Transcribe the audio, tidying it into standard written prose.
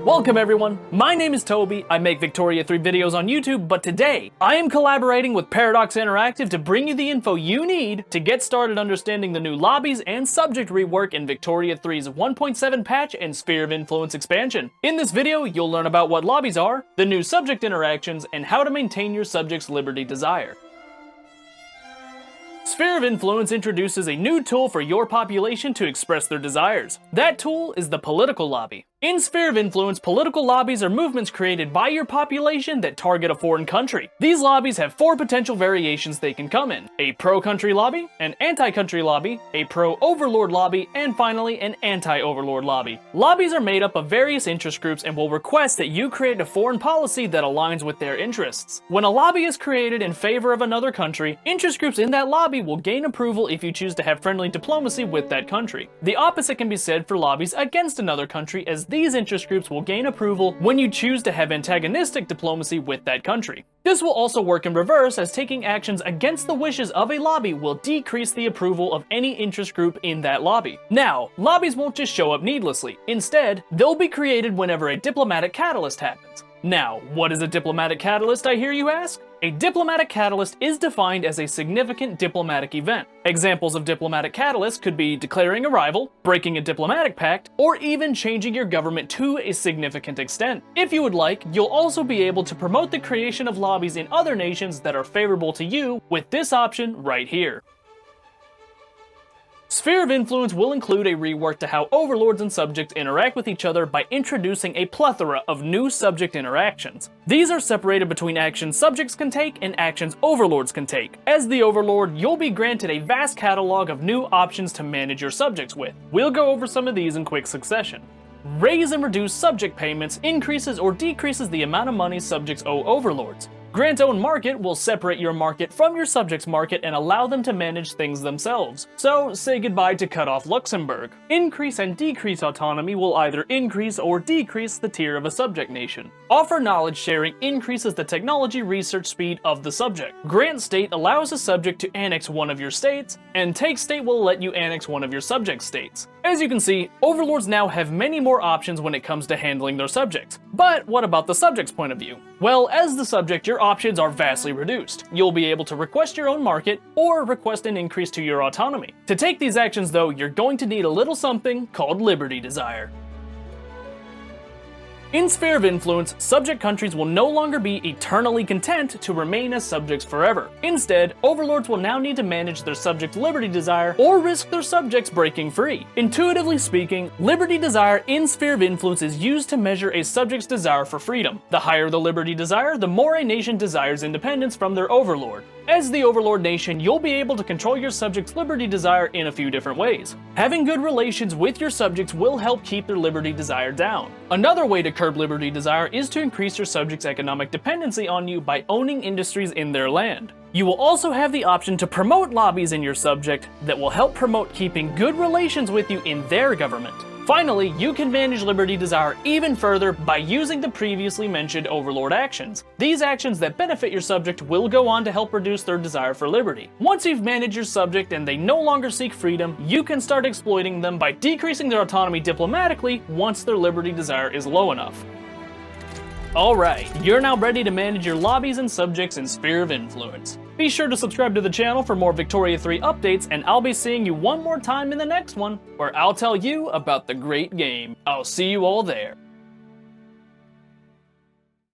Welcome everyone, my name is Toby, I make Victoria 3 videos on YouTube, but today, I am collaborating with Paradoxinteractive to bring you the info you need to get started understanding the new lobbies and subject rework in Victoria 3's 1.7 patch and Sphere of Influence expansion. In this video, you'll learn about what lobbies are, the new subject interactions, and how to maintain your subject's liberty desire. Sphere of Influence introduces a new tool for your population to express their desires. That tool is the Political Lobby. In Sphere of Influence, political lobbies are movements created by your population that target a foreign country. These lobbies have 4 potential variations they can come in: a pro-country lobby, an anti-country lobby, a pro-overlord lobby, and finally an anti-overlord lobby. Lobbies are made up of various interest groups and will request that you create a foreign policy that aligns with their interests. When a lobby is created in favor of another country, interest groups in that lobby will gain approval if you choose to have friendly diplomacy with that country. The opposite can be said for lobbies against another country, as these interest groups will gain approval when you choose to have antagonistic diplomacy with that country. This will also work in reverse, as taking actions against the wishes of a lobby will decrease the approval of any interest group in that lobby. Now, lobbies won't just show up needlessly. Instead, they'll be created whenever a diplomatic catalyst happens. Now, what is a diplomatic catalyst, I hear you ask? A diplomatic catalyst is defined as a significant diplomatic event. Examples of diplomatic catalysts could be declaring a rival, breaking a diplomatic pact, or even changing your government to a significant extent. If you would like, you'll also be able to promote the creation of lobbies in other nations that are favorable to you with this option right here. Sphere of Influence will include a rework to how overlords and subjects interact with each other by introducing a plethora of new subject interactions. These are separated between actions subjects can take and actions overlords can take. As the overlord, you'll be granted a vast catalog of new options to manage your subjects with. We'll go over some of these in quick succession. Raise and reduce subject payments increases or decreases the amount of money subjects owe overlords. Grant own market will separate your market from your subject's market and allow them to manage things themselves. So say goodbye to cut off Luxembourg. Increase and decrease autonomy will either increase or decrease the tier of a subject nation. Offer knowledge sharing increases the technology research speed of the subject. Grant state allows a subject to annex one of your states, and take state will let you annex one of your subject states. As you can see, overlords now have many more options when it comes to handling their subjects. But what about the subject's point of view? Well, as the subject, your options are vastly reduced. You'll be able to request your own market, or request an increase to your autonomy. To take these actions though, you're going to need a little something called liberty desire. In Sphere of Influence, subject countries will no longer be eternally content to remain as subjects forever. Instead, overlords will now need to manage their subjects' liberty desire or risk their subjects breaking free. Intuitively speaking, liberty desire in Sphere of Influence is used to measure a subject's desire for freedom. The higher the liberty desire, the more a nation desires independence from their overlord. As the overlord nation, you'll be able to control your subjects' liberty desire in a few different ways. Having good relations with your subjects will help keep their liberty desire down. Another way to curb liberty desire is to increase your subjects' economic dependency on you by owning industries in their land. You will also have the option to promote lobbies in your subject that will help promote keeping good relations with you in their government. Finally, you can manage liberty desire even further by using the previously mentioned overlord actions. These actions that benefit your subject will go on to help reduce their desire for liberty. Once you've managed your subject and they no longer seek freedom, you can start exploiting them by decreasing their autonomy diplomatically once their liberty desire is low enough. Alright, you're now ready to manage your lobbies and subjects in Sphere of Influence. Be sure to subscribe to the channel for more Victoria 3 updates, and I'll be seeing you one more time in the next one, where I'll tell you about the great game. I'll see you all there.